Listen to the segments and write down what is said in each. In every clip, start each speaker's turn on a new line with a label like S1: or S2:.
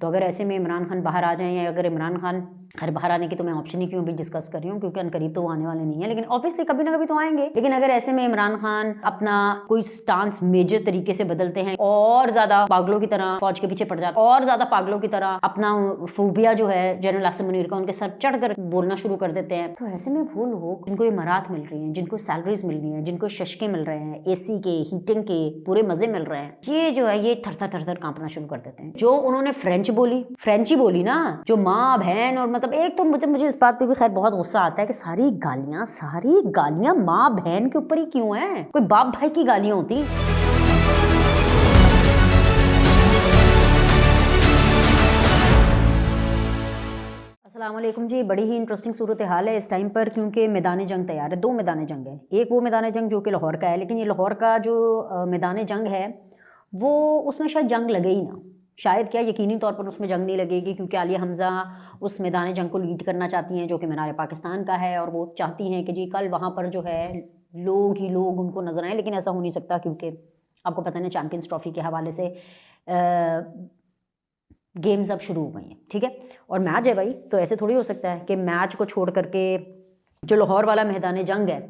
S1: तो अगर ऐसे में इमरान खान बाहर आ जाएं, या अगर इमरान खान घर बाहर आने की तो मैं ऑप्शन ही क्यों भी डिस्कस कर रही हूँ, क्योंकि अनकरीब तो वो आने वाले नहीं है, लेकिन ऑब्वियसली कभी ना कभी तो आएंगे। लेकिन अगर ऐसे में इमरान खान अपना कोई स्टांस मेजर तरीके से बदलते हैं और ज्यादा पागलों की तरह फौज के पीछे पड़ जाते हैं, और ज्यादा पागलों की तरह अपना फूबिया जो है जनरल आसिम मुनीर का उनके सर चढ़कर बोलना शुरू कर देते हैं, तो ऐसे में वो लोग जिनको इमारात मिल रही हैं, जिनको सैलरीज मिल रही हैं, जिनको शशके मिल रहे हैं, एसी के हीटिंग के पूरे मजे मिल रहे हैं, ये जो है ये थर थर कांपना शुरू कर देते हैं। जो उन्होंने फ्रेंची बोली ना, जो माँ बहन, और मतलब एक तो मुझे इस बात पे भी खैर बहुत गुस्सा आता है कि सारी गालियां माँ बहन के ऊपर ही क्यों है, कोई बाप भाई की गालियां होती। अस्सलाम वालेकुम जी, बड़ी ही इंटरेस्टिंग सूरत हाल है इस टाइम पर, क्योंकि मैदान जंग तैयार है। 2 मैदान जंग है। एक वो मैदान जंग जो कि लाहौर का है, लेकिन ये लाहौर का जो मैदान जंग है वो उसमें शायद जंग लगे ही ना, शायद क्या यकीनी तौर पर उसमें जंग नहीं लगेगी, क्योंकि आलिया हमज़ा उस मैदान जंग को लीड करना चाहती हैं जो कि मीनार पाकिस्तान का है, और वो चाहती हैं कि जी कल वहाँ पर जो है लोग ही लोग उनको नजर आए, लेकिन ऐसा हो नहीं सकता, क्योंकि आपको पता है ना चैम्पियंस ट्रॉफी के हवाले से गेम्स अब शुरू हो गई हैं, ठीक है, और मैच है भाई, तो ऐसे थोड़ी हो सकता है कि मैच को छोड़ करके जो लाहौर वाला मैदान जंग है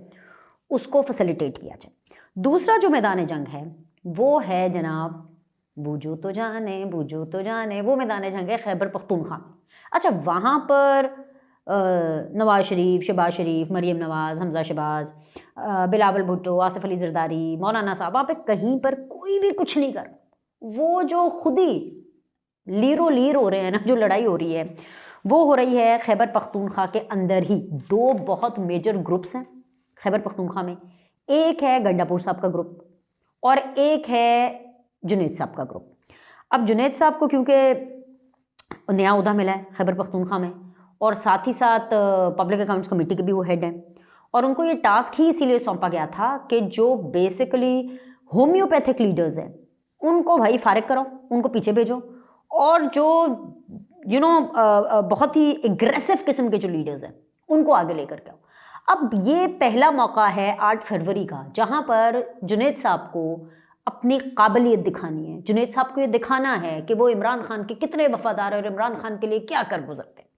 S1: उसको फैसिलिटेट किया जाए। दूसरा जो मैदान जंग है वो है जनाब बूझो तो जाने, वो मैदान जंग है खैबर पख्तूनख्वा में। अच्छा, वहाँ पर नवाज शरीफ, शहबाज शरीफ, मरीम नवाज, हमजा शहबाज, बिलावल भुट्टो, आसिफ अली जरदारी, मौलाना साहब, वहाँ पे कहीं पर कोई भी कुछ नहीं कर, वो जो खुद ही लीर हो रहे हैं ना, जो लड़ाई हो रही है वो हो रही है खैबर पख्तूनख्वा के अंदर ही। 2 बहुत मेजर ग्रुप्स हैं खैबर पख्तूनख्वा में, एक है गंडापुर साहब का ग्रुप और एक है जुनैद साहब का ग्रुप। अब जुनैद साहब को क्योंकि नया ओहदा मिला है खैबर पख्तूनख्वा में, और साथ ही साथ पब्लिक अकाउंट्स कमेटी के भी वो हेड हैं, और उनको ये टास्क ही इसीलिए सौंपा गया था कि जो बेसिकली होम्योपैथिक लीडर्स हैं उनको भाई फारिग करो, उनको पीछे भेजो, और जो बहुत ही एग्रेसिव किस्म के जो लीडर्स हैं उनको आगे लेकर के आओ। अब ये पहला मौका है 8 फरवरी का, जहां पर जुनैद साहब को अपनी काबिलियत दिखानी है। जुनैद साहब को ये दिखाना है कि वो इमरान खान के कितने वफादार हैं और इमरान खान के लिए क्या कर गुजरते हैं।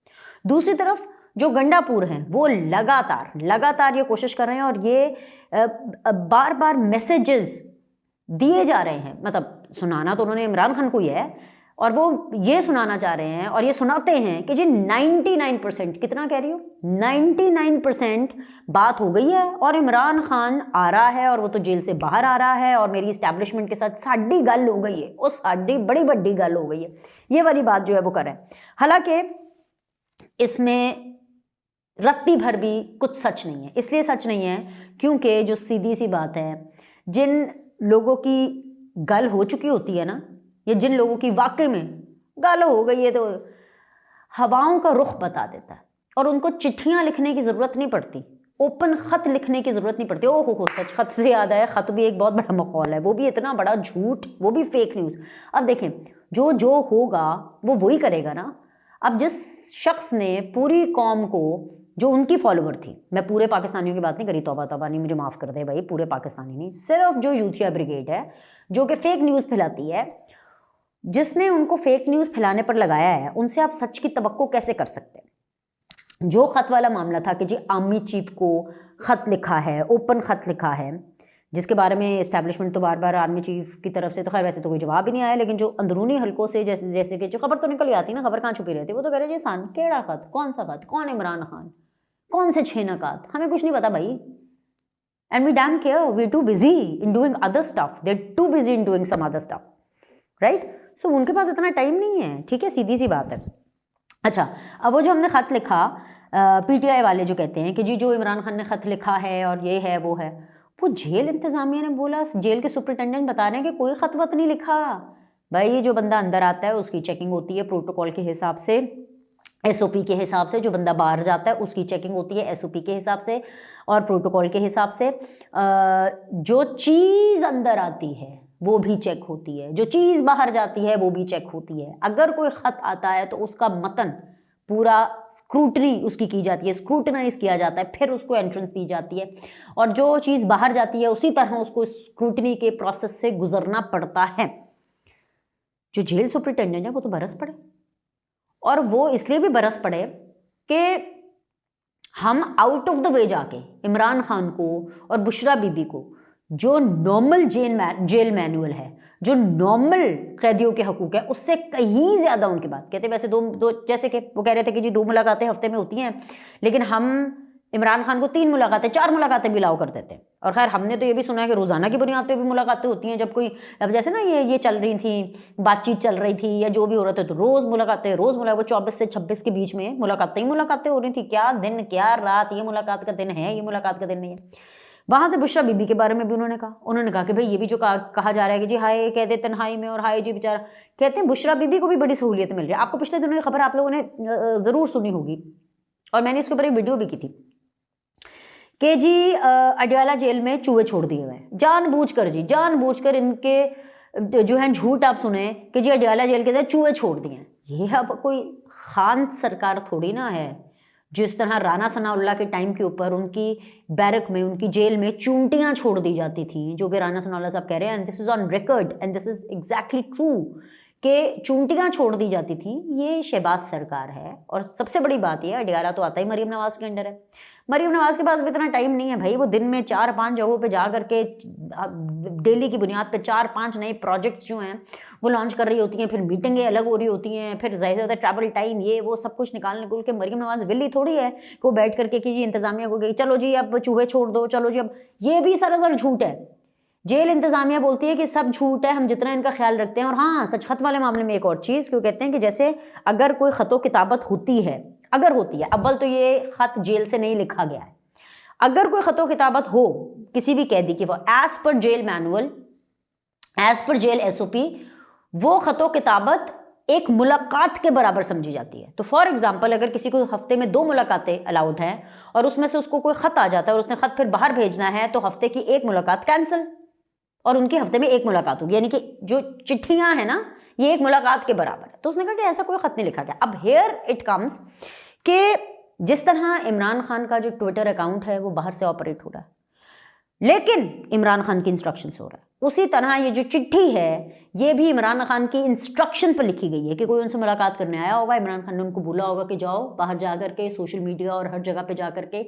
S1: दूसरी तरफ जो गंडापुर हैं वो लगातार ये कोशिश कर रहे हैं, और ये बार बार मैसेजेस दिए जा रहे हैं, मतलब सुनाना तो उन्होंने इमरान खान को ही है, और वो ये सुनाना चाह रहे हैं और ये सुनाते हैं कि जी 99%, कितना कह रही हो, 99% बात हो गई है और इमरान खान आ रहा है, और वो तो जेल से बाहर आ रहा है, और मेरी इस्टेब्लिशमेंट के साथ साड़ी गल हो गई है, वो साड़ी बड़ी बड़ी गल हो गई है, ये वाली बात जो है वो कर रहे हैं। हालांकि इसमें रत्ती भर भी कुछ सच नहीं है। इसलिए सच नहीं है क्योंकि जो सीधी सी बात है, जिन लोगों की गल हो चुकी होती है ना, ये जिन लोगों की वाकई में गल हो गई है, तो हवाओं का रुख बता देता है, और उनको चिट्ठियां लिखने की ज़रूरत नहीं पड़ती, ओपन ख़त लिखने की ज़रूरत नहीं पड़ती। ओहो हो, सच, ख़त से याद आया, ख़त भी एक बहुत बड़ा मखौल है, वो भी इतना बड़ा झूठ, वो भी फेक न्यूज़। अब देखें, जो होगा वो वही करेगा ना। अब जिस शख्स ने पूरी कौम को, जो उनकी फॉलोवर थी, मैं पूरे पाकिस्तानियों की बात नहीं करी, तौबा नहीं, मुझे माफ़ कर दे भाई, पूरे पाकिस्तानी नहीं, सिर्फ जो यूथिया ब्रिगेड है जो कि फेक न्यूज़ फैलाती है, जिसने उनको फेक न्यूज़ फैलाने पर लगाया है, उनसे आप सच की तवक्को कैसे कर सकते हैं। जो ख़त वाला मामला था कि जी आर्मी चीफ को ख़त लिखा है, ओपन ख़त लिखा है, जिसके बारे में इस्टेब्लिशमेंट तो बार बार आर्मी चीफ की तरफ से तो खैर वैसे तो कोई जवाब ही नहीं आया, लेकिन जो अंदरूनी हलकों से जैसे कि जो खबर तो निकल आती ना, खबर कहाँ छुपी रहती, वो तो कह रहे जी सान केड़ा ख़त, कौन सा ख़त, कौन इमरान खान, कौन से 6 नकात, हमें कुछ नहीं पता भाई, and we damn care, we too busy in doing other stuff, they too busy in doing some other stuff, right. So उनके पास इतना टाइम नहीं है, ठीक है, सीधी सी बात है। अच्छा, अब वो जो हमने ख़त लिखा, पीटीआई वाले जो कहते हैं कि जी जो इमरान खान ने ख़त लिखा है और ये है वो है, वो जेल इंतज़ामिया ने बोला, जेल के सुपरिटेंडेंट बता रहे हैं कि कोई ख़त वत नहीं लिखा भाई। जो बंदा अंदर आता है उसकी चेकिंग होती है प्रोटोकॉल के हिसाब से, एसओपी के हिसाब से, जो बंदा बाहर जाता है उसकी चेकिंग होती है एसओपी के हिसाब से और प्रोटोकॉल के हिसाब से। जो चीज़ अंदर आती है वो भी चेक होती है, जो चीज़ बाहर जाती है वो भी चेक होती है। अगर कोई ख़त आता है तो उसका मतन पूरा स्क्रूटनी उसकी की जाती है, स्क्रूटनाइज किया जाता है, फिर उसको एंट्रेंस दी जाती है, और जो चीज़ बाहर जाती है उसी तरह उसको स्क्रूटनी के प्रोसेस से गुजरना पड़ता है। जो जेल सुपरिटेंडेंट है वो तो बरस पड़े, और वो इसलिए भी बरस पड़े कि हम आउट ऑफ द वे जाके इमरान खान को और बुशरा बीबी को जो नॉर्मल जेल मैनुअल है, जो नॉर्मल कैदियों के हकूक है, उससे कहीं ज़्यादा उनकी बात कहते हैं। वैसे दो जैसे कि वो कह रहे थे कि जी 2 मुलाकातें हफ्ते में होती हैं, लेकिन हम इमरान खान को 3 मुलाकातें 4 मुलाकातें भी अलाउ कर देते हैं। और खैर हमने तो ये भी सुना है कि रोज़ाना की बुनियाद पे भी मुलाकातें होती हैं। जब कोई अब जैसे ना ये चल रही थी, बातचीत चल रही थी या जो भी हो रहा था, तो रोज़ मुलाकातें वो 24 से 26 के बीच में मुलाकातें हो रही थी। क्या दिन क्या रात, ये मुलाकात का दिन है, ये मुलाकात का दिन नहीं है। वहाँ से बुशरा बीबी के बारे में भी उन्होंने कहा कि भाई ये भी जो कहा जा रहा है कि जी हाय कहते तन्हाई में और हाय जी बेचारा, कहते हैं बुशरा बीबी को भी बड़ी सहूलियत मिल रही है। आपको पिछले दिनों की खबर आप लोगों ने ज़रूर सुनी होगी और मैंने इसके ऊपर एक वीडियो भी की थी कि जी अडयाला जेल में चूहे छोड़ दिए हुए हैं जानबूझकर इनके जो है झूठ आप सुने कि जी अडयाला जेल के अंदर चूहे छोड़ दिए हैं। ये अब कोई खान सरकार थोड़ी ना है। जिस तरह राना सनाउल्लाह के टाइम के ऊपर उनकी बैरक में, उनकी जेल में चूंटियां छोड़ दी जाती थी, जो कि राना सनाउल्लाह साहब कह रहे हैं, and this is on record and this is exactly true, कि चूंटियां छोड़ दी जाती थी, ये शहबाज सरकार है। और सबसे बड़ी बात यह, अडयाला तो आता ही मरीम नवाज के अंडर है। मरीम नवाज के पास भी इतना टाइम नहीं है भाई, वो दिन में 4-5 जगहों पे जा करके डेली की बुनियाद पे 4-5 नए प्रोजेक्ट्स जो हैं वो लॉन्च कर रही होती हैं, फिर मीटिंगें अलग हो रही होती हैं, फिर ज़ाहिर ज़्यादा ट्रैवल टाइम, ये वो सब कुछ निकालने को के मरीम नवाज विल्ली थोड़ी है कि वो बैठ करके कि जी इंतज़ामिया को गई चलो जी अब चूहे छोड़ दो, चलो जी अब, ये भी सरासर झूठ है। जेल इंतज़ामिया बोलती है कि सब झूठ है, हम जितना इनका ख्याल रखते हैं। और हाँ, सच खत वाले मामले में एक और चीज़, क्यों कहते हैं कि जैसे अगर कोई ख़तो किताबत होती है, अगर होती है, अव्वल तो ये ख़त जेल से नहीं लिखा गया है, अगर कोई ख़तो किताबत हो किसी भी कैदी की, वो as per jail manual, as per jail SOP, वो ख़तो किताबत एक मुलाकात के बराबर समझी जाती है। तो फॉर एग्जाम्पल, अगर किसी को हफ्ते में 2 मुलाकातें अलाउड हैं और उसमें से उसको कोई ख़त आ जाता है और उसने ख़त फिर बाहर भेजना है, तो हफ्ते की 1 मुलाकात कैंसिल और उनकी हफ्ते में 1 मुलाकात होगी, यानी कि जो चिट्ठियां हैं ना, ये 1 मुलाकात के बराबर है। तो उसने कहा कि ऐसा कोई ख़त नहीं लिखा गया। अब हेयर इट कम्स कि जिस तरह इमरान खान का जो ट्विटर अकाउंट है वो बाहर से ऑपरेट हो रहा है, लेकिन इमरान खान की इंस्ट्रक्शन से हो रहा है, उसी तरह ये जो चिट्ठी है ये भी इमरान खान की इंस्ट्रक्शन पर लिखी गई है कि कोई उनसे मुलाकात करने आया होगा, इमरान खान ने उनको बोला होगा कि जाओ बाहर जा करके सोशल मीडिया और हर जगह पे जा करके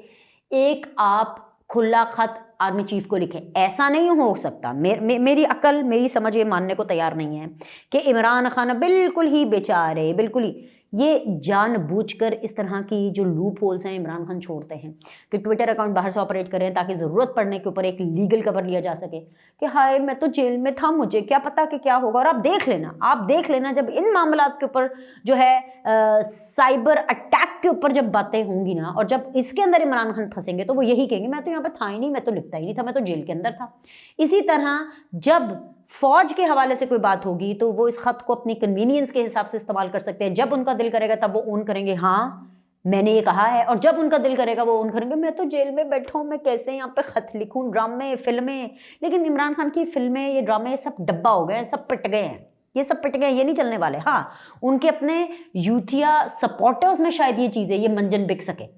S1: एक आप खुला खत आर्मी चीफ को लिखें। ऐसा नहीं हो सकता, मेरी अकल, मेरी समझ ये मानने को तैयार नहीं है कि इमरान खान बिल्कुल ही बेचारे, बिल्कुल ही ये जानबूझकर इस तरह की जो लूप होल्स हैं इमरान खान छोड़ते हैं कि ट्विटर अकाउंट बाहर से ऑपरेट करें ताकि ज़रूरत पड़ने के ऊपर एक लीगल कवर लिया जा सके कि हाय मैं तो जेल में था, मुझे क्या पता कि क्या होगा। और आप देख लेना जब इन मामलात के ऊपर जो है साइबर अटैक के ऊपर जब बातें होंगी ना, और जब इसके अंदर इमरान खान फंसेंगे, तो वो यही कहेंगे मैं तो यहाँ पर था ही नहीं, मैं तो लिखता ही नहीं था, मैं तो जेल के अंदर था। इसी तरह जब फौज के हवाले से कोई बात होगी तो वो इस खत को अपनी कन्वीनियंस के हिसाब से इस्तेमाल कर सकते हैं। जब उनका दिल करेगा तब वो ओन करेंगे हाँ मैंने ये कहा है, और जब उनका दिल करेगा वो ओन करेंगे मैं तो जेल में बैठा हूँ, मैं कैसे यहाँ पे खत लिखूँ, ड्रामे फिल्में। लेकिन इमरान खान की फिल्में, ये ड्रामे सब डब्बा हो गए, सब पिट गए हैं, ये सब पिट गए, ये नहीं चलने वाले। हाँ, उनके अपने यूथिया सपोर्टर्स में शायद ये चीज़ें, ये मंजन बिक सके,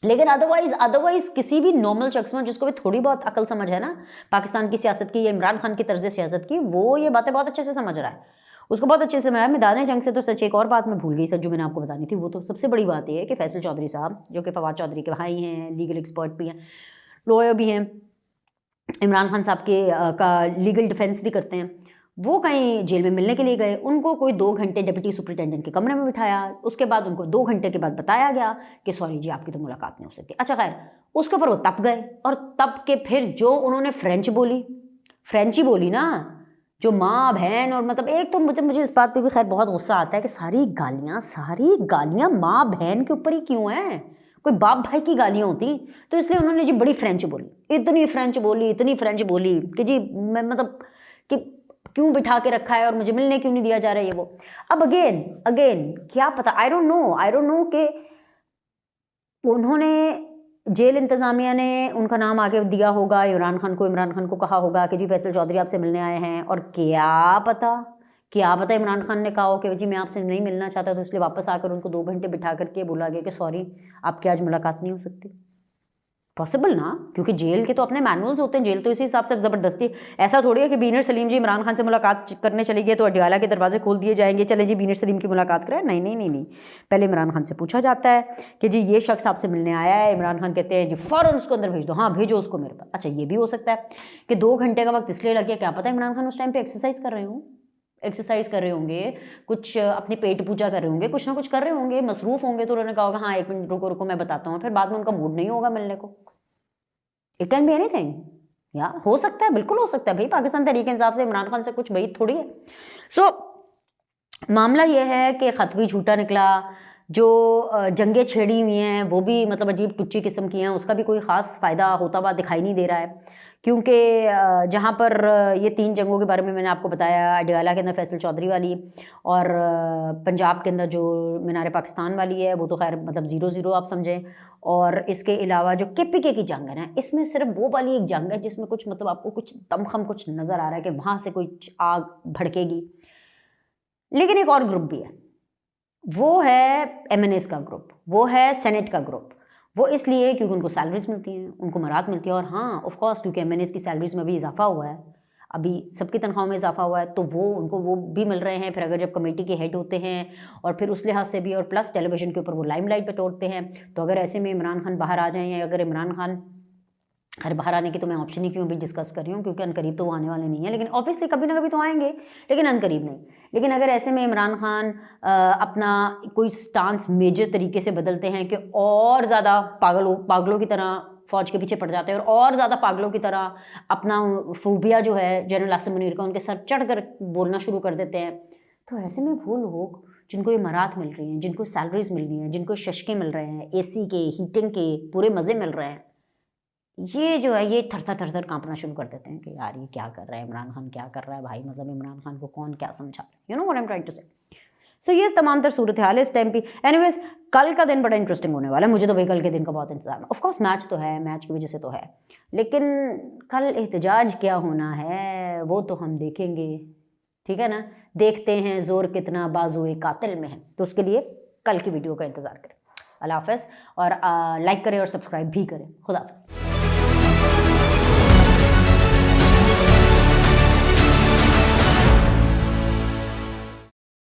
S1: लेकिन अदरवाइज किसी भी नॉर्मल शख्स में जिसको भी थोड़ी बहुत अकल समझ है ना पाकिस्तान की सियासत की या इमरान खान की तर्ज सियासत की, वो ये बातें बहुत अच्छे से समझ रहा है, उसको बहुत अच्छे से समझ। मैदान जंग से तो सच एक और बात मैं भूल गई सर, जो मैंने आपको बतानी थी, वो तो सबसे बड़ी बात ये है कि फैसल चौधरी साहब, जो कि फवाद चौधरी के भाई हैं, लीगल एक्सपर्ट भी हैं, लॉयर भी हैं, इमरान खान साहब के का लीगल डिफेंस भी करते हैं, वो कहीं जेल में मिलने के लिए गए। उनको कोई 2 घंटे डिप्टी सुपरिटेंडेंट के कमरे में बिठाया, उसके बाद उनको 2 घंटे के बाद बताया गया कि सॉरी जी आपकी तो मुलाकात नहीं हो सकती। अच्छा खैर, उसके ऊपर वो तप गए, और तप के फिर जो उन्होंने फ्रेंची बोली ना, जो माँ बहन, और मतलब एक तो मुझे इस बात पर भी खैर बहुत गुस्सा आता है कि सारी गालियाँ माँ बहन के ऊपर ही क्यों हैं, कोई बाप भाई की गालियाँ होती। तो इसलिए उन्होंने जी बड़ी फ्रेंच बोली, इतनी फ्रेंच बोली कि जी मैं मतलब कि क्यों बिठा के रखा है और मुझे मिलने क्यों नहीं दिया जा रहा है, ये वो। अब अगेन क्या पता, आई डोंट नो कि उन्होंने जेल इंतज़ामिया ने उनका नाम आगे दिया होगा, इमरान खान को कहा होगा कि जी फैसल चौधरी आपसे मिलने आए हैं, और क्या पता इमरान खान ने कहा हो कि जी मैं आपसे नहीं मिलना चाहता, तो इसलिए वापस आकर उनको 2 घंटे बिठा करके बोला गया कि सॉरी आपकी आज मुलाकात नहीं हो सकती। पॉसिबल ना, क्योंकि जेल के तो अपने मैनुअल्स होते हैं, जेल तो इसी हिसाब से ज़बरदस्ती, ऐसा थोड़ी है कि बीनर सलीम जी इमरान खान से मुलाकात करने चली गई तो अडयाला के दरवाजे खोल दिए जाएंगे, चले जी बीनर सलीम की मुलाकात करें। नहीं नहीं नहीं नहीं, पहले इमरान खान से पूछा जाता है कि जी ये शख्स आपसे मिलने आया है। इमरान खान कहते हैं जी फ़ौरन उसको अंदर भेज दो। हाँ भेजो उसको मेरे पास। अच्छा ये भी हो सकता है कि 2 घंटे का वक्त इसलिए लग गया, क्या पता इमरान खान उस टाइम पर एक्सरसाइज कर रहे हों, एक्सरसाइज कर रहे होंगे, कुछ अपनी पेट पूजा कर रहे होंगे, कुछ ना कुछ कर रहे होंगे, मसरूफ़ होंगे, तो उन्होंने कहा होगा हाँ 1 मिनट रुको रुको मैं बताता हूँ, फिर बाद में उनका मूड नहीं होगा मिलने को। इट कैन बी एनीथिंग, या हो सकता है, बिल्कुल हो सकता है भाई, पाकिस्तान तहरीक इंसाफ से इमरान खान से कुछ भाई थोड़ी है। सो मामला यह है कि ख़त भी झूठा निकला, जो जंगें छेड़ी हुई हैं वो भी मतलब अजीब टुच्ची किस्म की हैं, उसका भी कोई ख़ास फ़ायदा होता हुआ दिखाई नहीं दे रहा है, क्योंकि जहाँ पर ये 3 जंगों के बारे में मैंने आपको बताया, अडयाला के अंदर फैसल चौधरी वाली और पंजाब के अंदर जो मीनार पाकिस्तान वाली है वो तो खैर मतलब 0-0 आप समझें, और इसके अलावा जो KPK की जंग है ना, इसमें सिर्फ वो वाली एक जंग है जिसमें कुछ मतलब आपको कुछ दमखम कुछ नज़र आ रहा है कि वहाँ से कुछ आग भड़केगी। लेकिन एक और ग्रुप भी है, वो है MNAs का ग्रुप, वो है सेनेट का ग्रुप। वो इसलिए क्योंकि उनको सैलरीज मिलती हैं, उनको मरात मिलती है, और हाँ ऑफ कोर्स क्योंकि MNAs की सैलरीज में भी इजाफा हुआ है, अभी सबकी तनख्वाहों में इजाफा हुआ है, तो वो उनको वो भी मिल रहे हैं। फिर अगर जब कमेटी के हेड होते हैं और फिर उस लिहाज से भी, और प्लस टेलीविजन के ऊपर वो लाइमलाइट पे तोड़ते हैं, तो अगर ऐसे में इमरान खान बाहर आ जाएँ, या अगर इमरान खान खैर बाहर आने की तो मैं ऑप्शन ही क्यों भी डिस्कस कर रही हूँ, क्योंकि अनकरीब तो वो आने वाले नहीं है, लेकिन ऑब्वियसली कभी ना कभी तो आएंगे, लेकिन अनकरीब नहीं। लेकिन अगर ऐसे में इमरान खान अपना कोई स्टांस मेजर तरीके से बदलते हैं कि और ज़्यादा पागलों की तरह फ़ौज के पीछे पड़ जाते हैं, और ज़्यादा पागलों की तरह अपना फूबिया जो है जनरल आसिम मुनीर का उनके सर चढ़ कर बोलना शुरू कर देते हैं, तो ऐसे में वो लोग जिनको ये मरात मिल रही हैं, जिनको सैलरीज मिल रही हैं, जिनको शशके मिल रहे हैं, AC के हीटिंग के पूरे मज़े मिल रहे हैं, ये जो है ये थर-थर काँपना शुरू कर देते हैं कि यार ये क्या कर रहा है इमरान खान, क्या कर रहा है भाई, मतलब इमरान खान को कौन क्या समझा रहा है, you know what I am trying to say. So ये तमाम तर सूरत हाल है इस टाइम पे। एनीवेज कल का दिन बड़ा इंटरेस्टिंग होने वाला है, मुझे तो भाई कल के दिन का बहुत इंतजार है। ऑफ कोर्स मैच तो है, मैच की वजह से तो है, लेकिन कल एहतजाज क्या होना है वो तो हम देखेंगे, ठीक है ना। देखते हैं ज़ोर कितना बाजुए कातिल में है, तो उसके लिए कल की वीडियो का इंतज़ार करें। अल्लाह हाफ़िज़, और लाइक करें और सब्सक्राइब भी करें। खुदा हाफ़िज़।